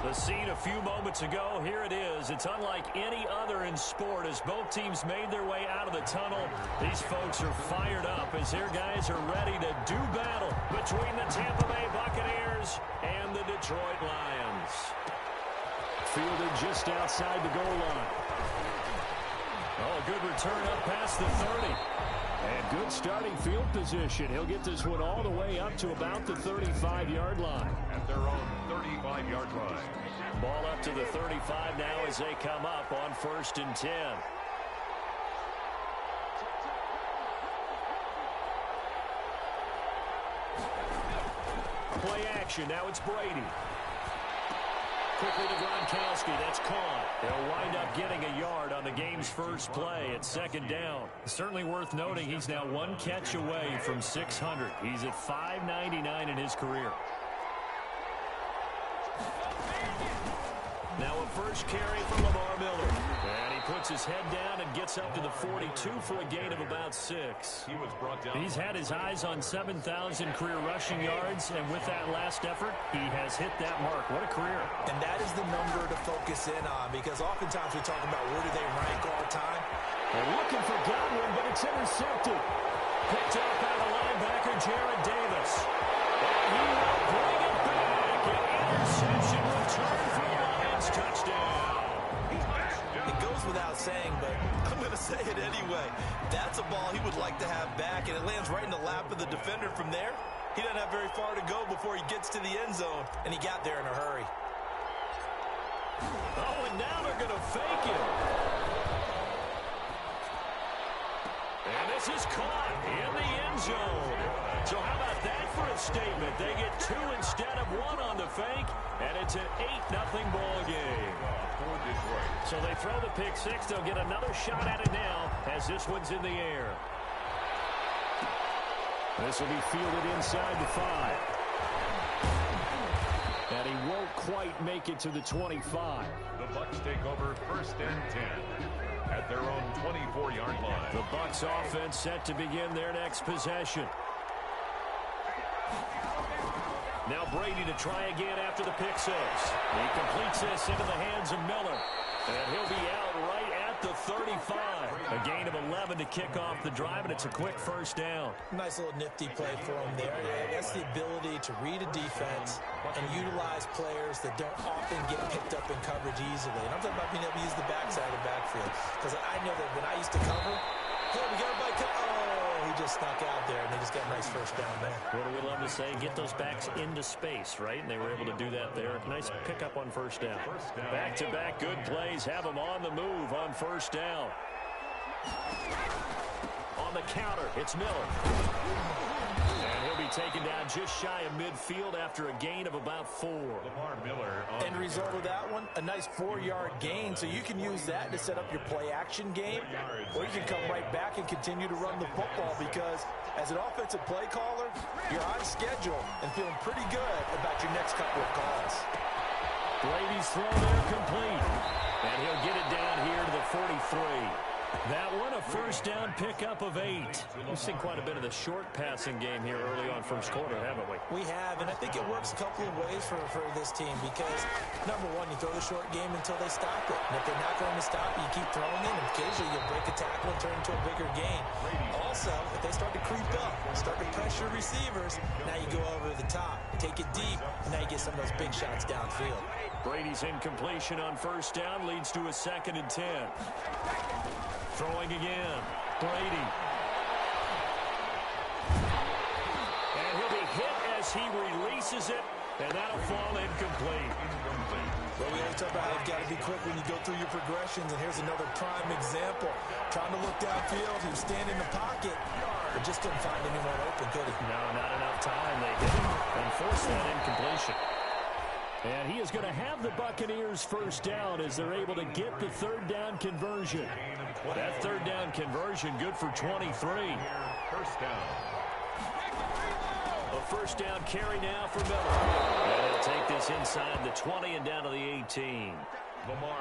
The scene a few moments ago, here it is. It's unlike any other in sport as both teams made their way out of the tunnel. These folks are fired up as their guys are ready to do battle between the Tampa Bay Buccaneers and the Detroit Lions. Fielded just outside the goal line. Oh, a good return up past the 30. And good starting field position. He'll get this one all the way up to about the 35-yard line. At their own 35-yard line. Ball up to the 35 now as they come up on 1st and 10. Play action. Now it's Brady. Quickly to Gronkowski. That's caught. They'll wind up getting a yard on the game's first play at 2nd down. Certainly worth noting he's now one catch away from 600. He's at 599 in his career. Now a first carry for Lamar Miller. And he puts his head down and gets up to the 42 for a gain of about 6. He was brought down. He's had his eyes on 7,000 career rushing yards, and with that last effort, he has hit that mark. What a career. And that is the number to focus in on, because oftentimes we talk about where do they rank all time. They're looking for Godwin, but it's intercepted. Picked up by the linebacker, Jarrad Davis. And he will bring it back. An interception return for the Lions. Touchdown. It goes without saying, but I'm going to say it anyway. That's a ball he would like to have back, and it lands right in the lap of the defender from there. He doesn't have very far to go before he gets to the end zone, and he got there in a hurry. Oh, and now they're going to fake it. And this is caught in the end zone. So how about that for a statement? They get 2 instead of 1 on the fake, and it's an 8-0 ball game. So they throw the pick 6. They'll get another shot at it now as this one's in the air. This will be fielded inside the 5. And he won't quite make it to the 25. The Bucs take over 1st and 10 at their own 24-yard line. The Bucs offense set to begin their next possession. Now Brady to try again after the pick 6. He completes this into the hands of Miller. And he'll be out right at the 35. A gain of 11 to kick off the drive, and it's a quick 1st down. Nice little nifty play for him there. Yeah, that's the ability to read a defense and utilize players that don't often get picked up in coverage easily. And I'm talking about being able to use the backside of the backfield. Because I know that when I used to cover, hey, we got everybody he just snuck out there, and they just got a nice 1st down there. What do we love to say? Get those backs into space, right? And they were able to do that there. Nice pickup on 1st down. Back-to-back good plays. Have them on the move on 1st down. On the counter, it's Miller. And he'll be taken down just shy of midfield after a gain of about 4. Lamar Miller. End result of that one, a nice 4-yard gain. So you can use that to set up your play-action game, or you can come right back and continue to run the football, because as an offensive play caller, you're on schedule and feeling pretty good about your next couple of calls. Brady's throw there complete. And he'll get it down here to the 43. That one, a 1st down pickup of 8. We've seen quite a bit of the short passing game here early on 1st quarter, haven't we? We have, and I think it works a couple of ways for this team, because, number one, you throw the short game until they stop it. And if they're not going to stop it, you keep throwing it, and occasionally you'll break a tackle and turn into a bigger gain. Also, if they start to creep up, start to pressure receivers, now you go over the top, take it deep, and now you get some of those big shots downfield. Brady's incompletion on 1st down leads to a 2nd and 10. Throwing again. Brady. And he'll be hit as he releases it, and that'll fall incomplete. Well, we always talk about how you've got to be quick when you go through your progressions, and here's another prime example. Trying to look downfield, he was standing in the pocket, but just couldn't find anyone open, could he? No, not enough time. They hit him and forced that incompletion. And he is going to have the Buccaneers 1st down as they're able to get the 3rd down conversion. That 3rd down conversion good for 23. 1st down. A 1st down carry now for Miller. And he'll take this inside the 20 and down to the 18.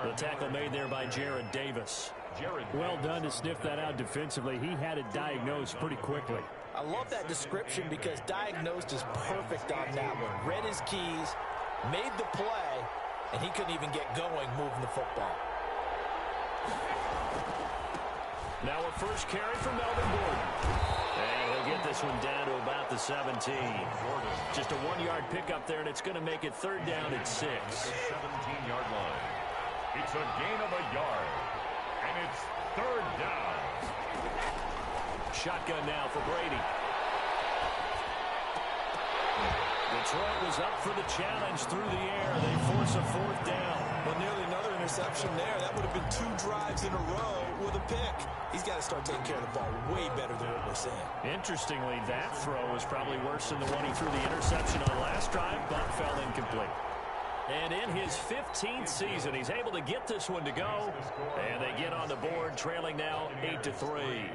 The tackle made there by Jarrad Davis. Well done to sniff that out defensively. He had it diagnosed pretty quickly. I love that description, because diagnosed is perfect on that one. Read his keys, made the play, and he couldn't even get going moving the football. Now a first carry for Melvin Gordon. And he'll get this one down to about the 17. Just a 1-yard pickup there, and it's going to make it 3rd down at 6. 17-yard line. It's a gain of a yard, and it's 3rd down. Shotgun now for Brady. Detroit was up for the challenge through the air. They force a 4th down. Well, nearly another interception there. That would have been 2 drives in a row with a pick. He's got to start taking care of the ball way better than what we're seeing. Interestingly, that throw was probably worse than the one he threw the interception on last drive, but fell incomplete. And in his 15th season, he's able to get this one to go. And they get on the board, trailing now 8-3.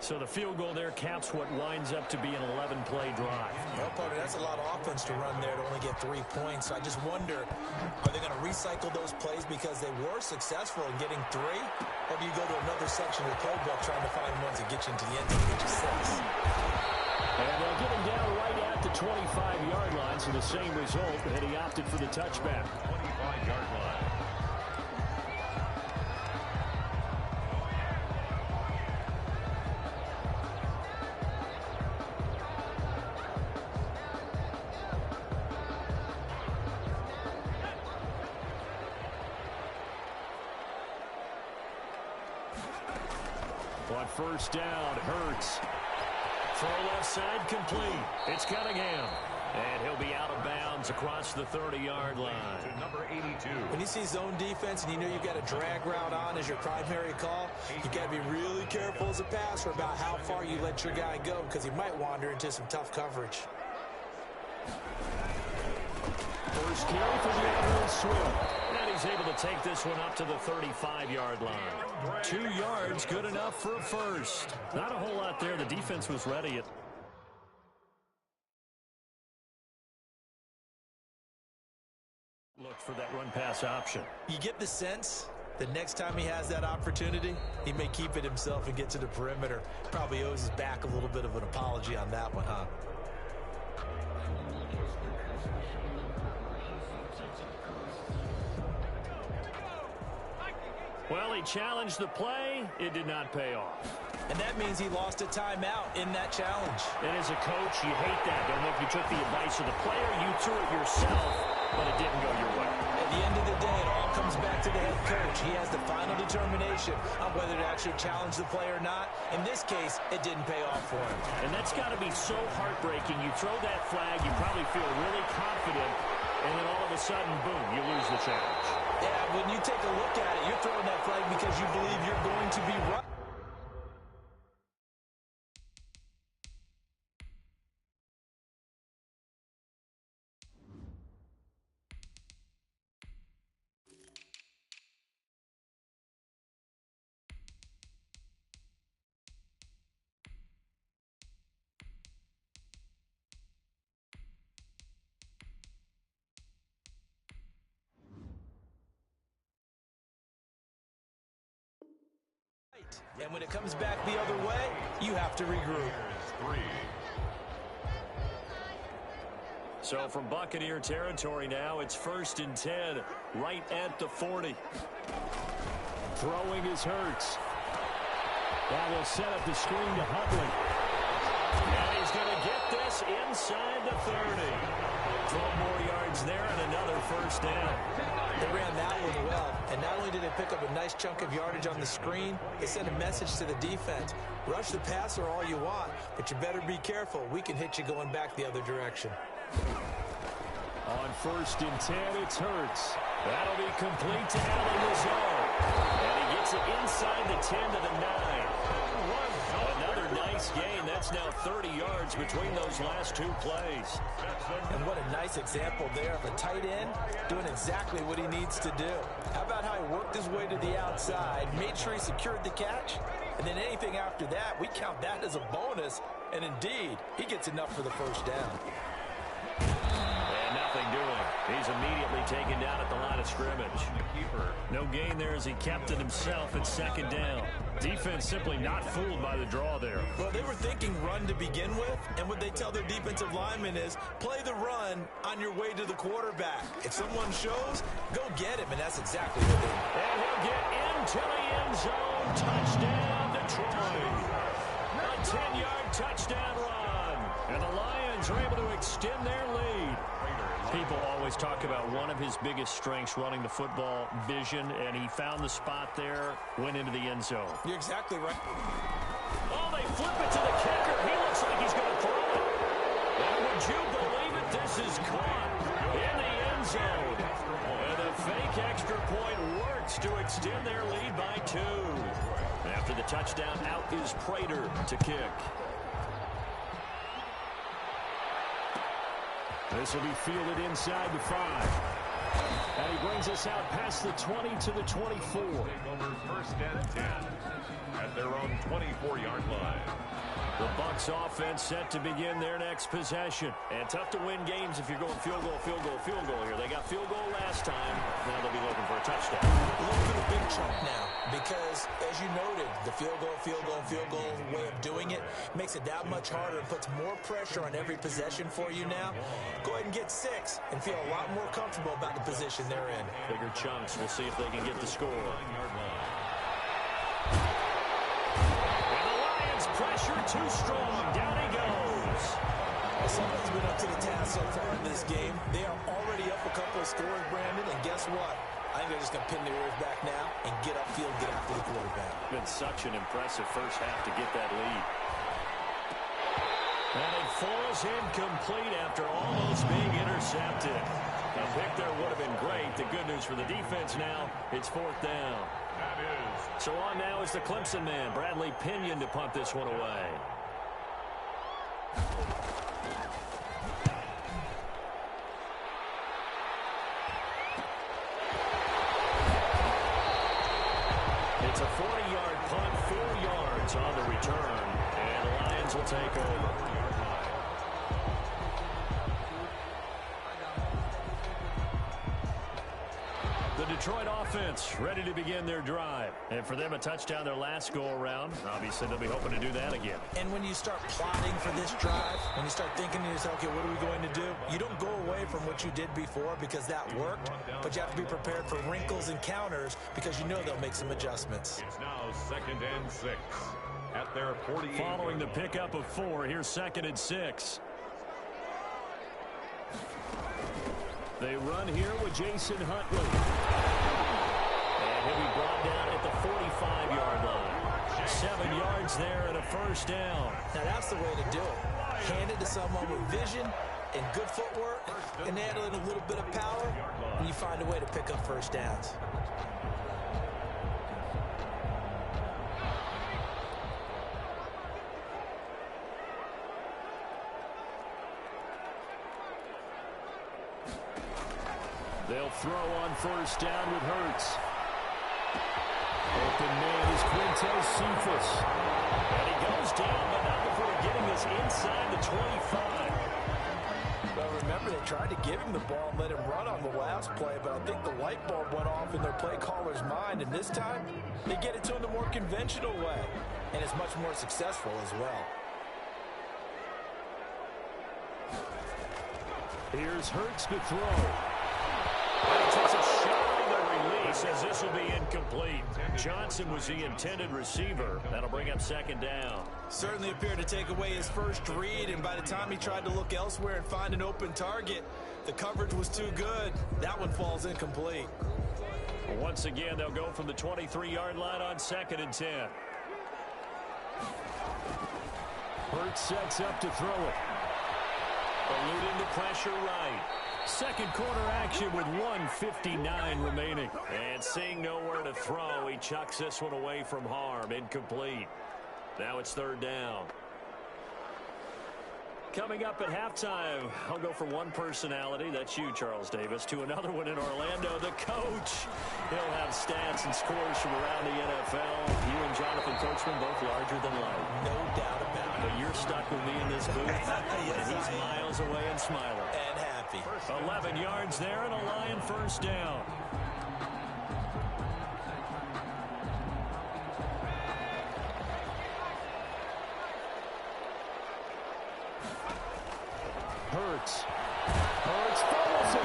So the field goal there counts what winds up to be an 11-play drive. Well, partner, that's a lot of offense to run there to only get 3 points. So I just wonder, are they going to recycle those plays because they were successful in getting 3? Or do you go to another section of the playbook trying to find ones that get you into the end zone and get you 6? And they'll get him down right at the 25-yard line, so the same result, and he opted for the touchback. 25-yard line. On first down, Hurts. Throw left side complete. It's Cunningham. And he'll be out of bounds across the 30-yard line. To number 82. When you see zone defense and you know you've got a drag route on as your primary call, you've got to be really careful as a passer about how far you let your guy go because he might wander into some tough coverage. First carry for DeAndre Swift. And he's able to take this one up to the 35-yard line. 2 yards, good enough for a first. Not a whole lot there. The defense was ready. Look for that run-pass option. You get the sense that next time he has that opportunity, he may keep it himself and get to the perimeter. Probably owes his back a little bit of an apology on that one, huh? Well, he challenged the play. It did not pay off. And that means he lost a timeout in that challenge. And as a coach, you hate that. Don't know if you took the advice of the player, you threw it yourself, but it didn't go your way. At the end of the day, it all comes back to the head coach. He has the final determination on whether to actually challenge the play or not. In this case, it didn't pay off for him. And that's got to be so heartbreaking. You throw that flag, you probably feel really confident, and then all of a sudden, boom, you lose the challenge. Yeah, when you take a look at it, you're throwing that flag because you believe you're going to be right. And when it comes back the other way, you have to regroup. 3. So from Buccaneer territory now, it's 1st and 10, right at the 40. Throwing is Hurts. That will set up the screen to Huntley. And he's going to get this inside the 30. 12 more yards there and another 1st down. They ran that one well, and not only did they pick up a nice chunk of yardage on the screen, they sent a message to the defense. Rush the passer all you want, but you better be careful. We can hit you going back the other direction. On 1st and 10, it's Hurts. That'll be complete to Allen Lazard. And he gets it inside the 10 to the 9. Another nice gain. That's now 30 yards between those last 2 plays. And what a nice example there of a tight end doing exactly what he needs to do. How about how he worked his way to the outside, made sure he secured the catch, and then anything after that, we count that as a bonus. And indeed, he gets enough for the 1st down. And nothing doing. He's immediately taken down at the line of scrimmage. No gain there as he kept it himself at second down. Defense simply not fooled by the draw there. Well, they were thinking run to begin with, and what they tell their defensive linemen is play the run on your way to the quarterback. If someone shows, go get him, and that's exactly what they did. And he'll get into the end zone. Touchdown, Detroit. A 10-yard touchdown run. And the Lions are able to extend their lead. People always talk about one of his biggest strengths running the football, vision, and he found the spot there, went into the end zone. You're exactly right. Oh, they flip it to the kicker. He looks like he's going to throw it. And would you believe it? This is caught in the end zone. And the fake extra point works to extend their lead by 2. After the touchdown, out is Prater to kick. This will be fielded inside the 5. And he brings us out past the 20 to the 24. Over first and 10 at their own 24-yard line. The Bucs offense set to begin their next possession. And tough to win games if you're going field goal, field goal, field goal here. They got field goal last time. Now they'll be looking for a touchdown. A little bit of big chunk now because, as you noted, the field goal way of doing it makes it that much harder and puts more pressure on every possession for you now. Go ahead and get 6 and feel a lot more comfortable about the position they're in. Bigger chunks. We'll see if they can get the score. Pressure too strong. Down he goes. Someone's been up to the task so far in this game. They are already up a couple of scores, Brandon, and guess what? I think they're just going to pin their ears back now and get upfield, get after the quarterback. Been such an impressive first half to get that lead. And it falls incomplete after almost being intercepted. A pick there would have been great. The good news for the defense now, it's 4th down. That is. So on now is the Clemson man, Bradley Pinion, to punt this one away. It's a 40-yard punt, 4 yards on the return, and the Lions will take over. Detroit offense ready to begin their drive. And for them, a touchdown their last go-around. Obviously, they'll be hoping to do that again. And when you start plotting for this drive, when you start thinking to yourself, okay, what are we going to do? You don't go away from what you did before because that worked, but you have to be prepared for wrinkles and counters because you know they'll make some adjustments. It's now 2nd and 6 at their 48. Following the pickup of 4, here's 2nd and 6. They run here with Jason Huntley. And he'll be brought down at the 45-yard line. 7 yards there and a first down. Now that's the way to do it. Hand it to someone with vision and good footwork and add in a little bit of power, and you find a way to pick up first downs. They'll throw on first down with Hurts. Open man is Quintez Cephus. And he goes down, but not before getting this inside the 25. Well, remember, they tried to give him the ball and let him run on the last play, but I think the light bulb went off in their play caller's mind, and this time they get it to him the more conventional way, and it's much more successful as well. Here's Hurts to throw. And he takes a shot on the release. Says this will be incomplete. Johnson was the intended receiver. That'll bring up 2nd down. Certainly appeared to take away his first read, and by the time he tried to look elsewhere and find an open target, the coverage was too good. That one falls incomplete. Once again, they'll go from the 23-yard line on 2nd and 10. Hurts sets up to throw it. Eluding the pressure right. Second quarter action with 1:59 remaining. And seeing nowhere to throw, he chucks this one away from harm. Incomplete. Now it's 3rd down. Coming up at halftime, I'll go from one personality, that's you, Charles Davis, to another one in Orlando, the coach. He'll have stats and scores from around the NFL. You and Jonathan Coachman both larger than life. No doubt about it. But you're stuck with me in this booth, and he's miles away and smiling. And happy. 11 yards there and a Lion first down. Hurts fumbles it.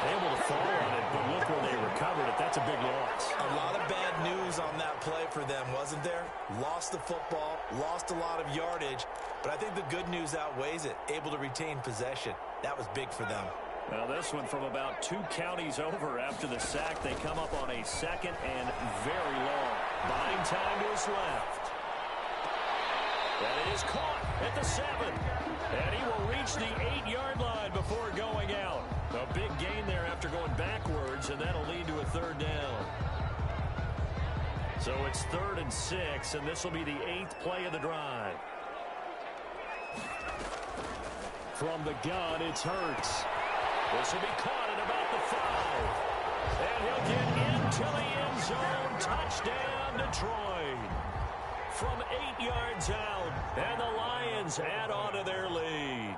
Able to fall on it, but look where they recovered it. That's a big loss. A lot of bad news on that play for them, wasn't there? Lost the football, lost a lot of yardage, but I think the good news outweighs it. Able to retain possession. That was big for them. Now this one from about 2 counties over after the sack. They come up on a 2nd and very long. Buying time to his left. That is caught at the 7. And he will reach the 8-yard line before going out. A big gain there after going backwards, and that'll lead to a 3rd down. So it's 3rd and 6, and this will be the 8th play of the drive. From the gun, it's Hurts. This will be caught at about the 5. And he'll get into the end zone. Touchdown, Detroit. From 8 yards out, and the Lions add on to their lead.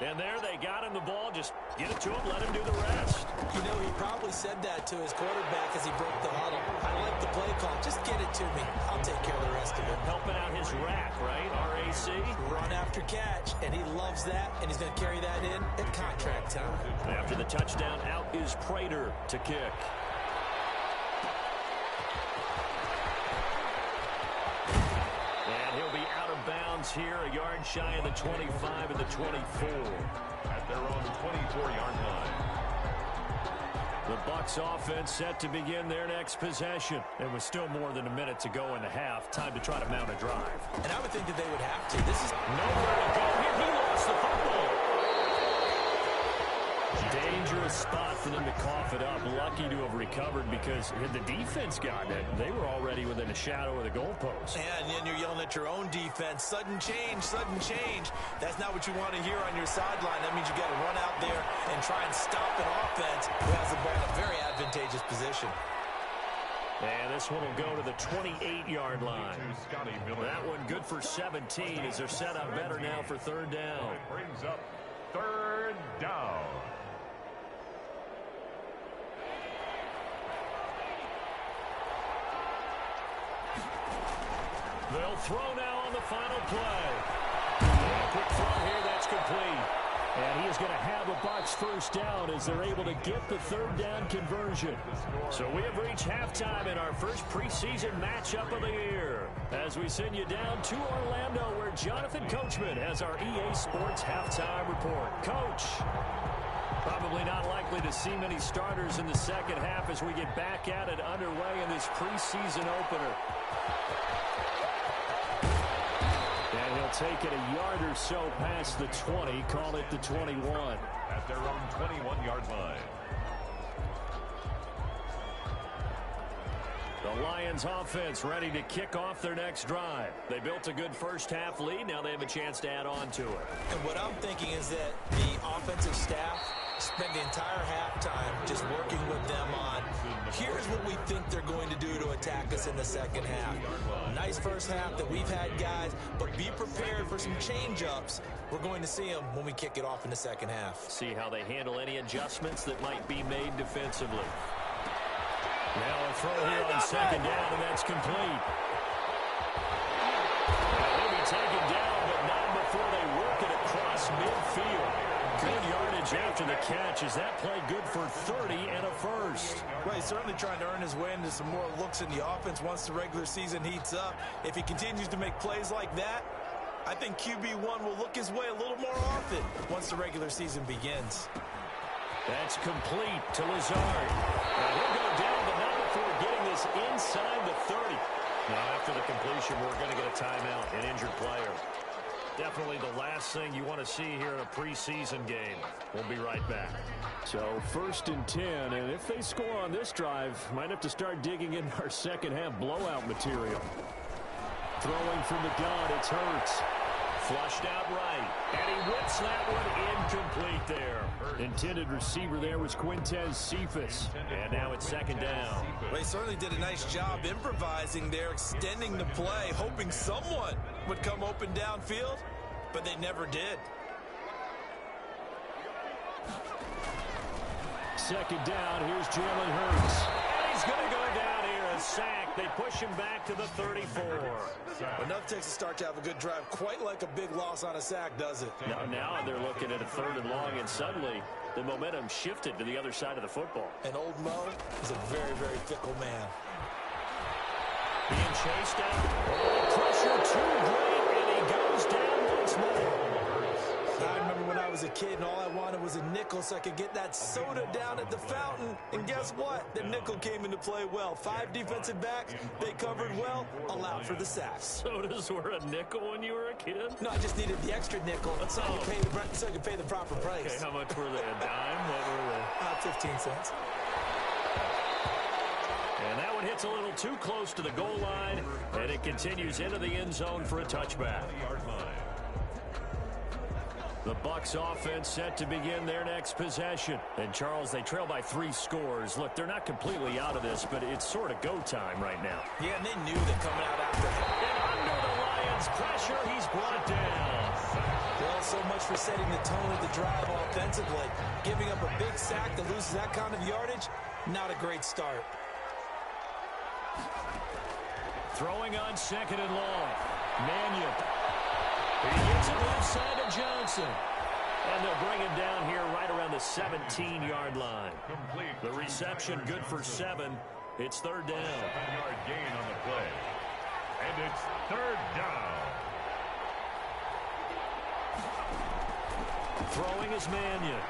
And there they got him the ball. Just get it to him, let him do the rest. You know, he probably said that to his quarterback as he broke the huddle. I like the play call. Just get it to me. I'll take care of the rest of it. Helping out his rack, right? RAC. Run after catch, and he loves that, and he's going to carry that in at contract time. After the touchdown, out is Prater to kick. Here, a yard shy of the 25 and the 24. At their own 24-yard line. The Bucs offense set to begin their next possession. And with still more than a minute to go in the half, time to try to mount a drive. And I would think that they would have to. This is nowhere to go here. He lost the football. Dangerous spot for them to cough it up. Lucky to have recovered because had the defense gotten it, they were already within a shadow of the goalpost. And then you're yelling at your own defense. Sudden change, sudden change. That's not what you want to hear on your sideline. That means you got to run out there and try and stop an offense who has the ball in a very advantageous position. And this one will go to the 28-yard line. That one good for 17 as they're set up better now for 3rd down. It brings up 3rd down. They'll throw now on the final play. And a quick throw here, that's complete. And he is going to have a Bucs first down as they're able to get the 3rd down conversion. So we have reached halftime in our first preseason matchup of the year. As we send you down to Orlando, where Jonathan Coachman has our EA Sports halftime report. Coach, probably not likely to see many starters in the second half as we get back at it underway in this preseason opener. And he'll take it a yard or so past the 20, call it the 21. At their own 21-yard line. The Lions offense ready to kick off their next drive. They built a good first half lead. Now they have a chance to add on to it. And what I'm thinking is that the offensive staff spent the entire halftime just working with them on, here's what we think they're going to do to attack us in the second half. Nice first half that we've had, guys, but be prepared for some change-ups. We're going to see them when we kick it off in the second half. See how they handle any adjustments that might be made defensively. Now a throw here on 2nd down, and that's complete. They'll be taken down, but not before they work it across midfield. Good yardage after the catch. Is that play good for 30 and a first? Well, he's certainly trying to earn his way into some more looks in the offense once the regular season heats up. If he continues to make plays like that, I think QB1 will look his way a little more often once the regular season begins. That's complete to Lazard. Now he'll go down, but not before getting this inside the 30. Now after the completion, we're going to get a timeout, an injured player. Definitely the last thing you want to see here in a preseason game. We'll be right back. So 1st and 10, and if they score on this drive, might have to start digging in our second half blowout material. Throwing from the gun, it's Hurts. Flushed out right, and he whips that one incomplete there. Intended receiver there was Quintez Cephas, and now it's 2nd down. Well, he certainly did a nice job improvising there, extending the play, hoping someone would come open downfield. but they never did. Second down, here's Jalen Hurts. And he's going to go down here, a sack. They push him back to the 34. Enough takes a start to have a good drive. Quite like a big loss on a sack, does it? Now they're looking at a 3rd and long, and suddenly the momentum shifted to the other side of the football. And old Mo is a very, very fickle man. Being chased out. Oh, pressure too great, and he goes down once more. I remember when I was a kid and all I wanted was a nickel so I could get that soda down at the fountain. And guess what? The nickel came into play well. 5 defensive backs, they covered well, allowed for the sacks. Sodas were a nickel when you were a kid? No, I just needed the extra nickel so I could pay the proper price. Okay, how much were they? A dime? What were they? 15 cents. And that one hits a little too close to the goal line, and it continues into the end zone for a touchback. The Bucs offense set to begin their next possession. And, Charles, they trail by 3 scores. Look, they're not completely out of this, but it's sort of go time right now. Yeah, and they knew that coming out after him. And under the Lions' pressure, he's brought down. Well, so much for setting the tone of the drive offensively. Giving up a big sack that loses that kind of yardage, not a great start. Throwing on 2nd and long. Mannion. He gets it left side to Johnson. And they'll bring him down here right around the 17-yard line. The reception good for 7. It's 3rd down. 7-yard gain on the play. And it's 3rd down. Throwing is Mannion.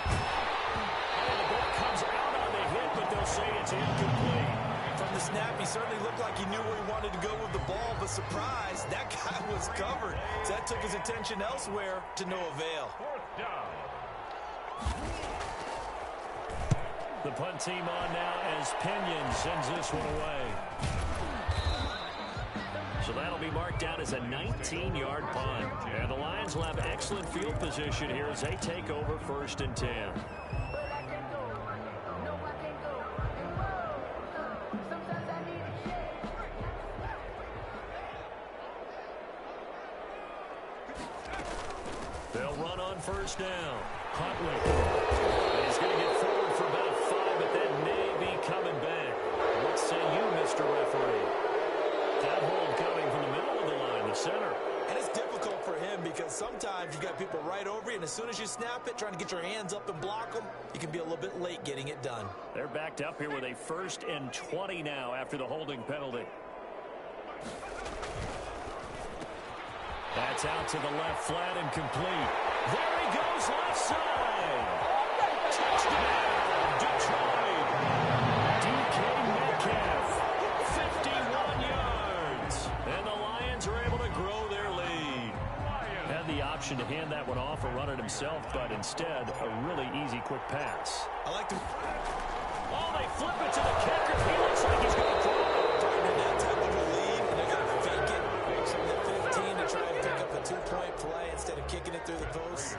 And the ball comes out on the hit, but they'll say it's incomplete. From the snap, he certainly looked like he knew where he wanted to go with the ball, but surprise, that guy was covered. So that took his attention elsewhere to no avail. 4th down. The punt team on now as Pinion sends this one away. So that'll be marked down as a 19-yard punt. And the Lions will have excellent field position here as they take over 1st and 10. They'll run on 1st down. Huntley. And he's going to get forward for about 5, but that may be coming back. What say you, Mr. Referee? That hold coming from the middle of the line, the center. And it's difficult for him because sometimes you got people right over you, and as soon as you snap it, trying to get your hands up and block them, you can be a little bit late getting it done. They're backed up here with a 1st and 20 now after the holding penalty. That's out to the left flat and complete. There he goes left side. Touchdown, Detroit. DK Metcalf, 51 yards. And the Lions are able to grow their lead. Had the option to hand that one off or run it himself, but instead, a really easy quick pass. I like to... Oh, they flip it to the kicker. He looks like he's going to throw it. Partner that type of a lead, and they're going to fake it from the 15 to try and pick up a 2-point play instead of kicking it through the post.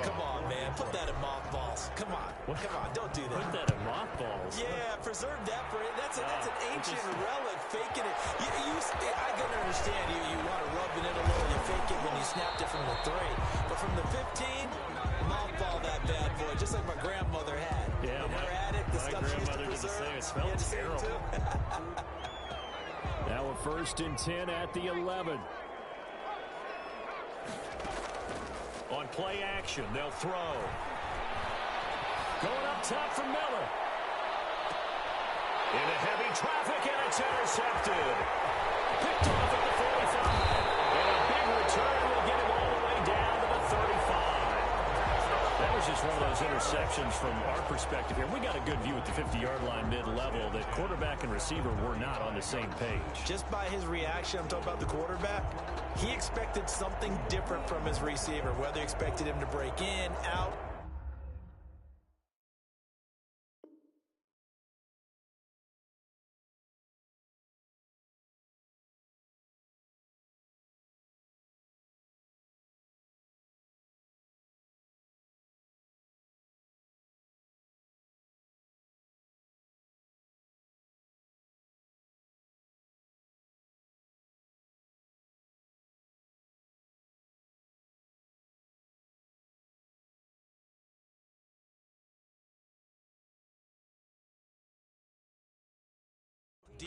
Come on, man. Put that in mothballs. Come on. Come on. Don't do that. Put that in mothballs. Yeah, preserve that for it. That's an ancient relic. Faking it. I can understand you want to rub it in a little. You fake it when you snapped it from the 3. But from the 15, mothball that bad boy, just like my grandmother had. Yeah, when her at it, the my stuff she used to grandmother did the preserve. same. It smelled terrible. Now a 1st and 10 at the 11. On play action, they'll throw. Going up top for Miller. Into heavy traffic, and it's intercepted. Picked off at the 45. And a big return will get him all the way down to the 35. That was just one of those interceptions from our perspective here. We got a good view at the 50-yard line mid-level that quarterback and receiver were not on the same page. Just by his reaction, I'm talking about the quarterback, he expected something different from his receiver, whether he expected him to break in, out,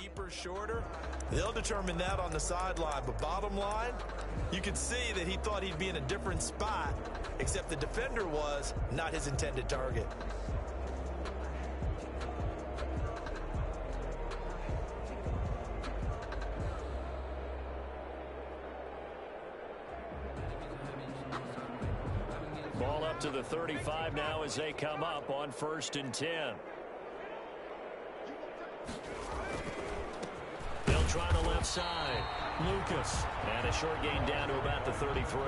deeper, shorter, they'll determine that on the sideline. But bottom line, you could see that he thought he'd be in a different spot, except the defender was not his intended target. Ball up to the 35 now as they come up on 1st and 10. They'll try the left side. Lucas. And a short gain down to about the 33.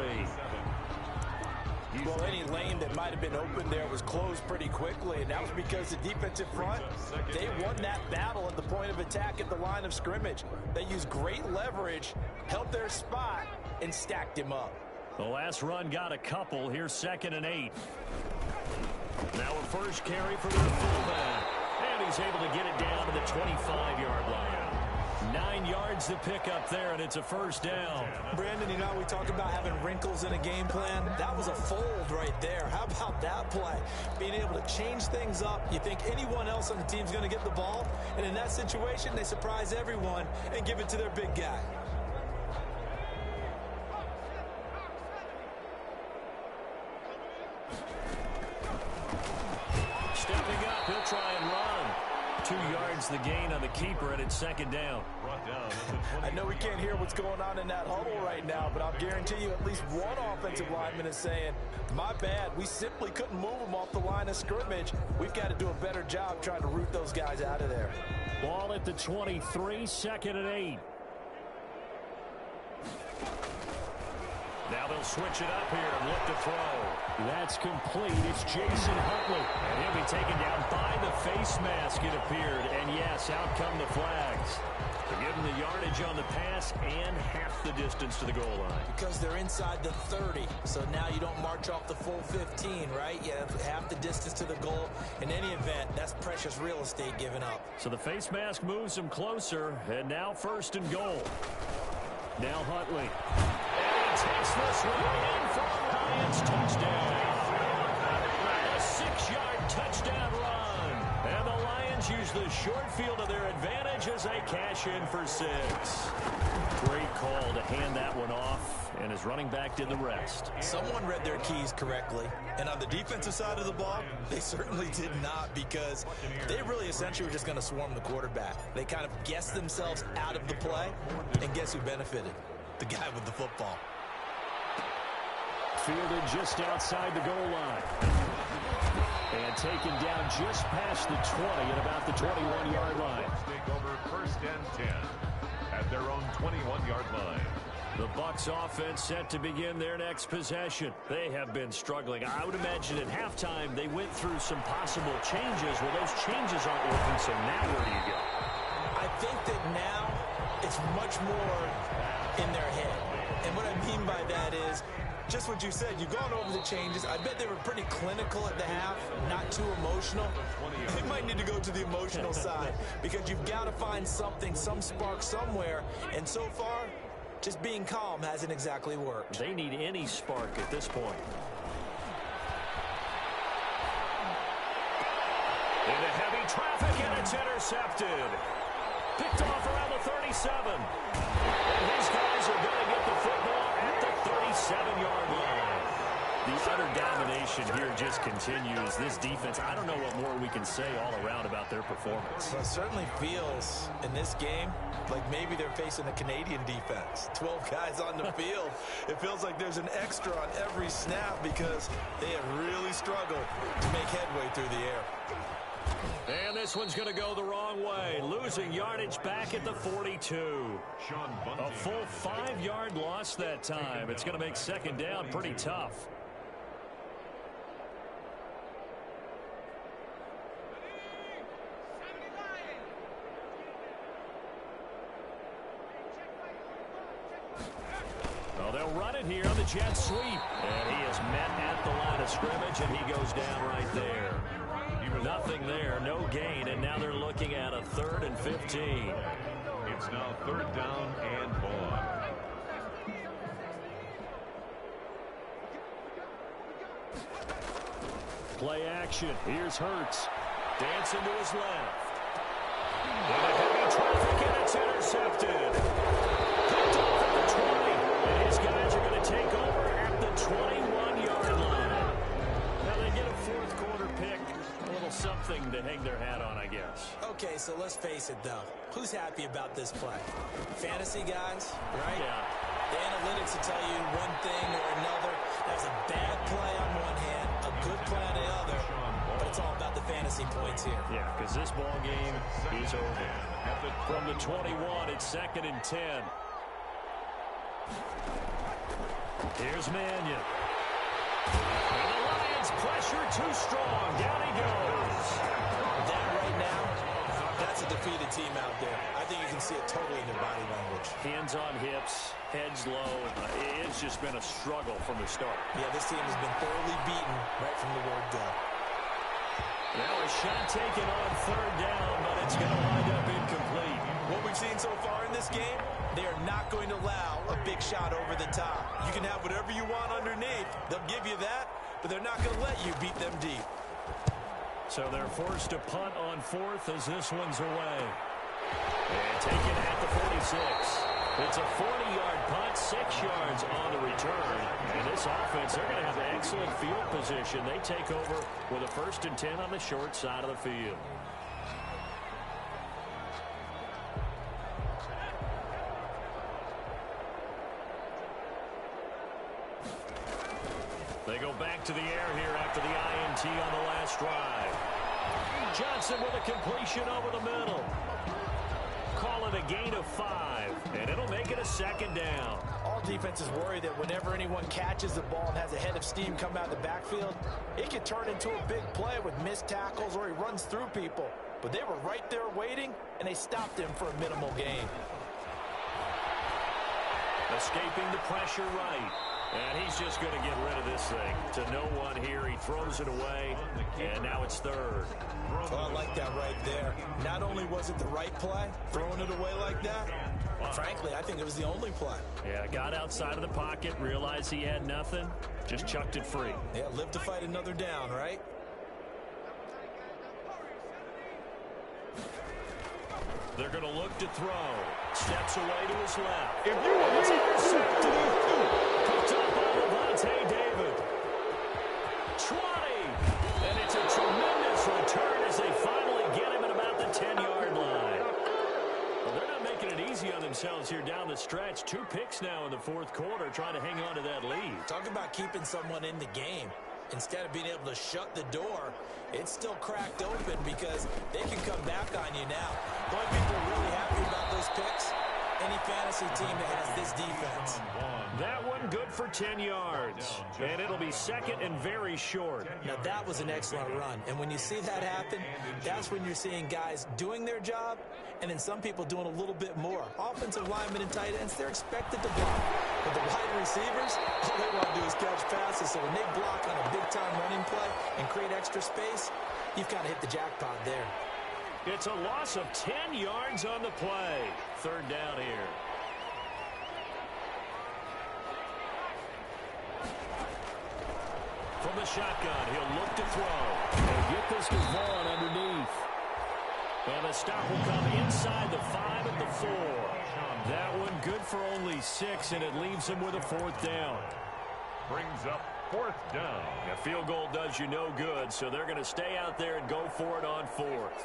Well, any lane that might have been open there was closed pretty quickly, and that was because the defensive front, they won that battle at the point of attack at the line of scrimmage. They used great leverage, held their spot, and stacked him up. The last run got a couple. Here's 2nd and 8. Now a first carry for their fullback. And he's able to get it down to the 25-yard line. 9 yards to pick up there, and it's a first down. Brandon, you know, we talk about having wrinkles in a game plan. That was a fold right there. How about that play? Being able to change things up. You think anyone else on the team's going to get the ball, and in that situation, they surprise everyone and give it to their big guy. Stepping up, he'll try and run. 2 yards the gain on the keeper, and it's 2nd down. I know we can't hear what's going on in that huddle right now, but I'll guarantee you at least one offensive lineman is saying, my bad, we simply couldn't move them off the line of scrimmage. We've got to do a better job trying to root those guys out of there. Ball at the 23, 2nd and 8. Now they'll switch it up here and look to throw. That's complete. It's Jason Huntley. And he'll be taken down by the face mask, it appeared. And yes, out come the flags. To give him the yardage on the pass and half the distance to the goal line. Because they're inside the 30, so now you don't march off the full 15, right? You have half the distance to the goal. In any event, that's precious real estate given up. So the face mask moves him closer, and now 1st and goal. Now Huntley. Takes this one in for a Lions touchdown. A 6-yard touchdown run. And the Lions use the short field to their advantage as they cash in for 6. Great call to hand that one off, and his running back did the rest. Someone read their keys correctly, and on the defensive side of the ball, they certainly did not, because they really essentially were just going to swarm the quarterback. They kind of guessed themselves out of the play, and guess who benefited? The guy with the football. Fielded just outside the goal line. And taken down just past the 20 at about the 21-yard line. Take over 1st and 10 at their own 21-yard line. The Bucs offense set to begin their next possession. They have been struggling. I would imagine at halftime they went through some possible changes. Well, those changes aren't working, so now where do you go? I think that now it's much more in their head. And what I mean by that is just what you said. You've gone over the changes. I bet they were pretty clinical at the half, not too emotional. They might need to go to the emotional side, because you've got to find something, some spark somewhere. And so far, just being calm hasn't exactly worked. They need any spark at this point. Into heavy traffic, and it's intercepted. Picked off around the 37. And these guys are going to get the football at the 37-yard line. The utter domination here just continues. This defense, I don't know what more we can say all around about their performance. Well, it certainly feels in this game like maybe they're facing a Canadian defense. 12 guys on the field. It feels like there's an extra on every snap because they have really struggled to make headway through the air. And this one's going to go the wrong way. Losing yardage back at the 42. A full 5-yard loss that time. It's going to make 2nd down pretty tough. Well, they'll run it here on the jet sweep. And he is met at the line of scrimmage, and he goes down right there. Nothing there, no gain, and now they're looking at a 3rd and 15. It's now 3rd down and 4. Play action. Here's Hurts. Dancing to his left. And a heavy traffic, and it's intercepted. Picked off at the 20. And his guys are going to take over at the 21-yard line. Now they get a fourth quarter pick. A little something to hang their hat on, I guess. Okay, so let's face it, though. Who's happy about this play? Fantasy guys, right? Yeah. The analytics will tell you one thing or another. There's a bad play on one hand, a good play on the other, but it's all about the fantasy points here. Yeah, because this ball game is over. From the 21, it's 2nd and 10. Here's Mannion. And the Lions pressure too strong. Down he goes. That right now, that's a defeated team out there. I think you can see it totally in their body language. Hands on hips, heads low. It's just been a struggle from the start. Yeah, this team has been thoroughly beaten right from the word go. Now a shot taken on 3rd down, but it's going to wind up incomplete. What we've seen so far in this game, they are not going to allow a big shot over the top. You can have whatever you want underneath. They'll give you that, but they're not going to let you beat them deep. So they're forced to punt on 4th as this one's away. And taken at the 46. It's a 40-yard punt, 6 yards on the return. And this offense, they're going to have excellent field position. They take over with a 1st and 10 on the short side of the field. They go back to the air here after the INT on the last drive. Johnson with a completion over the middle. Call it a gain of 5, and it'll make it a 2nd down. All defenses worry that whenever anyone catches the ball and has a head of steam come out of the backfield, it can turn into a big play with missed tackles or he runs through people. But they were right there waiting, and they stopped him for a minimal gain. Escaping the pressure right. And he's just going to get rid of this thing. To no one here. He throws it away, and now it's 3rd. Well, I like that right there. Not only was it the right play, throwing it away like that, frankly, I think it was the only play. Yeah, got outside of the pocket, realized he had nothing, just chucked it free. Yeah, live to fight another down, right? They're going to look to throw. Steps away to his left. If you were It's me, intercepted. Picked up by Lavonte David. 20. And it's a tremendous return as they finally get him at about the 10-yard line. Well, they're not making it easy on themselves here down the stretch. 2 picks now in the 4th quarter trying to hang on to that lead. Talk about keeping someone in the game. Instead of being able to shut the door, it's still cracked open because they can come back on you now. The only people really happy about those picks, any fantasy team that has this defense. That one good for 10 yards. And it'll be 2nd and very short. Now, that was an excellent run. And when you see that happen, that's when you're seeing guys doing their job and then some people doing a little bit more. Offensive linemen and tight ends, they're expected to block. But the wide receivers, all they want to do is catch passes. So when they block on a big-time running play and create extra space, you've kind of hit the jackpot there. It's a loss of 10 yards on the play. 3rd down here. From the shotgun, he'll look to throw. And get this to Vaughn underneath. And the stop will come inside the 5 at the 4. That one good for only 6, and it leaves him with a 4th down. Brings up 4th down. A field goal does you no good, so they're going to stay out there and go for it on 4th.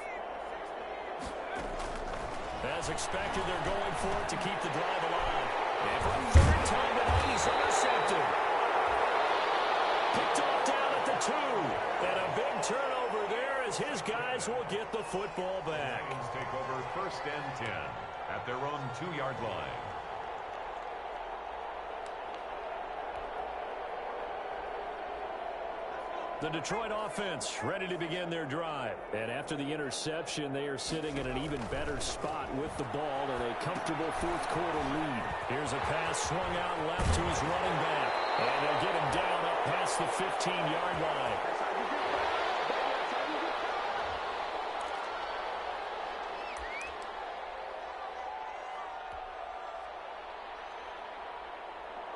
As expected, they're going for it to keep the drive alive. And for the 3rd time tonight, he's intercepted. Picked off down at the 2. And a big turnover there as his guys will get the football back. Lions take over 1st and 10 at their own 2-yard line. The Detroit offense ready to begin their drive. And after the interception, they are sitting in an even better spot with the ball in a comfortable 4th quarter lead. Here's a pass swung out left to his running back. And they'll get him down up past the 15-yard line.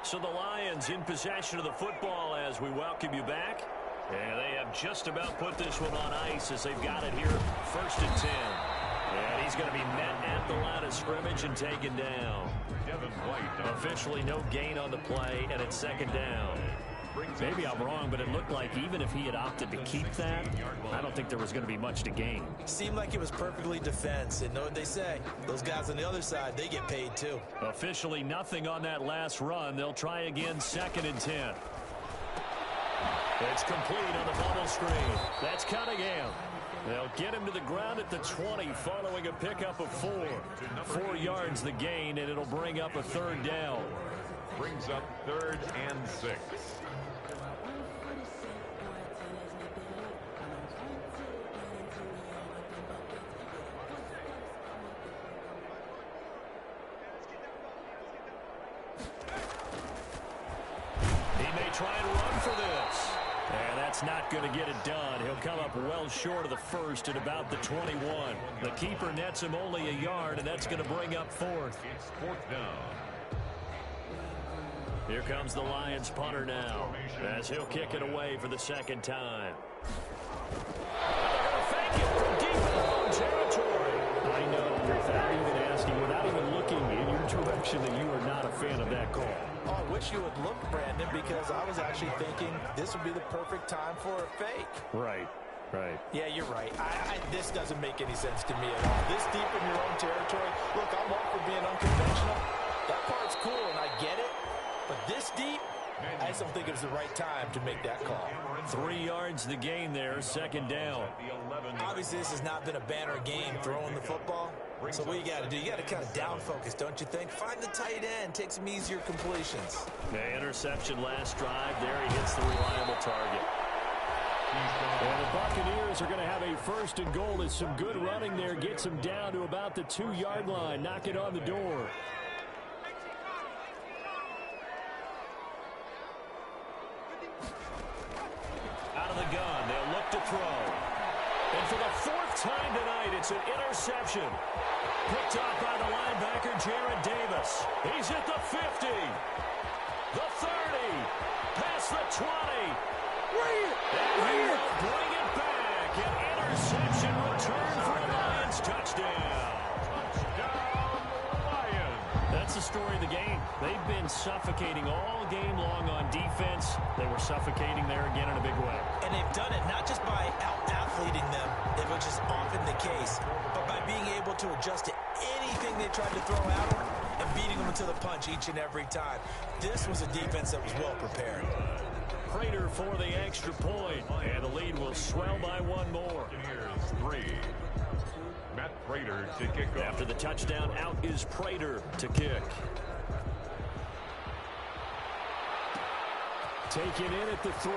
So the Lions in possession of the football as we welcome you back. And they have just about put this one on ice as they've got it here 1st and 10. And he's going to be met at the line of scrimmage and taken down. Devin White. Officially no gain on the play, and it's second down. Maybe I'm wrong, but it looked like even if he had opted to keep that, I don't think there was going to be much to gain. Seemed like it was perfectly defense. And know what they say? Those guys on the other side, they get paid too. Officially nothing on that last run. They'll try again, 2nd and 10. It's complete on the bubble screen. That's Cunningham. They'll get him to the ground at the 20 following a pickup of 4. 4 yards the gain, and it'll bring up a 3rd down. Brings up 3rd and 6. Try and run for this. And that's not going to get it done. He'll come up well short of the 1st at about the 21. The keeper nets him only a yard, and that's going to bring up 4th. It's 4th down. Here comes the Lions punter now as he'll kick it away for the 2nd time. They're going to fake it from deep in their own territory. I know, without even asking, without even looking in your direction, that you are not a fan of that call. Oh, I wish you would look, Brandon, because I was actually thinking this would be the perfect time for a fake. Right. Yeah, you're right. This doesn't make any sense to me at all. This deep in your own territory, look, I'm all for being unconventional. That part's cool, and I get it. But this deep, I just don't think it's the right time to make that call. 3 yards the gain there, 2nd down. Obviously, this has not been a banner game throwing the football. So what you got to do, you got to kind of down focus, don't you think? Find the tight end, take some easier completions. The interception last drive. There he hits the reliable target. And the Buccaneers are going to have a 1st and goal as some good running there gets them down to about the 2-yard line. Knock it on the door. Out of the gun, they'll look to throw. And for the 4th time tonight, it's an interception. Picked up by the linebacker, Jarrad Davis. He's at the 50. The 30. Past the 20. And he will bring it back. An interception return for a Lions touchdown. That's the story of the game. They've been suffocating all game long on defense. They were suffocating there again in a big way. And they've done it not just by out-athleting them, which is often the case, but by being able to adjust to anything they tried to throw at them and beating them to the punch each and every time. This was a defense that was well prepared. Prater for the extra point, and the lead will swell by 1 more. Here's 3. Matt Prater to kick off. After the touchdown, out is Prater to kick. Taken in at the 3.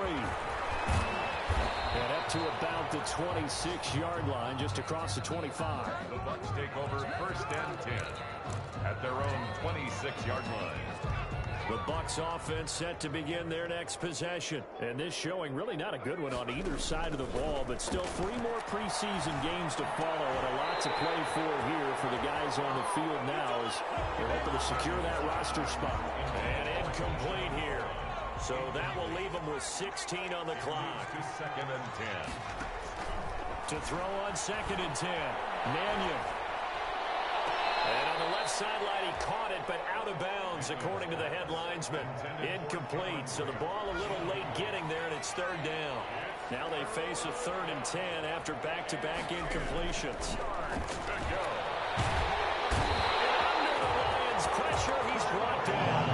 And up to about the 26-yard line, just across the 25. The Bucs take over 1st and 10 at their own 26-yard line. The Bucs offense set to begin their next possession. And this showing really not a good one on either side of the ball, but still 3 more preseason games to follow and a lot to play for here for the guys on the field now as they're hoping to secure that roster spot. And incomplete here. So that will leave them with 16 on the clock. To 2nd and 10. To throw on 2nd and 10. Mannion. And on the left sideline, he caught it, but out of bounds, according to the head linesman. Incomplete, so the ball a little late getting there, and it's 3rd down. Now they face a 3rd and 10 after back-to-back incompletions. Good go. And under the Lions' pressure, he's brought down.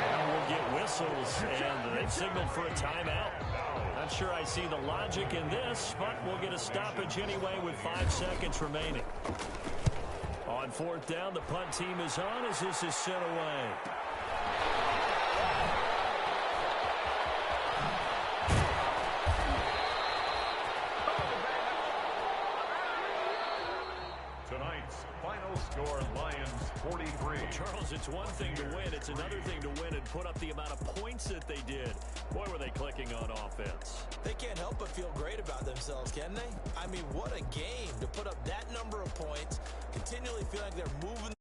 And we'll get whistles, and they've signaled for a timeout. Not sure I see the logic in this, but we'll get a stoppage anyway with 5 seconds remaining. On 4th down, the punt team is on as this is sent away. Tonight's final score, Lions 43. Charles, it's one thing to win. It's another thing to win and put up the amount of points that they did. Boy, were they clicking on offense. They can't help but feel great about themselves, can they? I mean, what a game to put up that number of points, continually feel like they're moving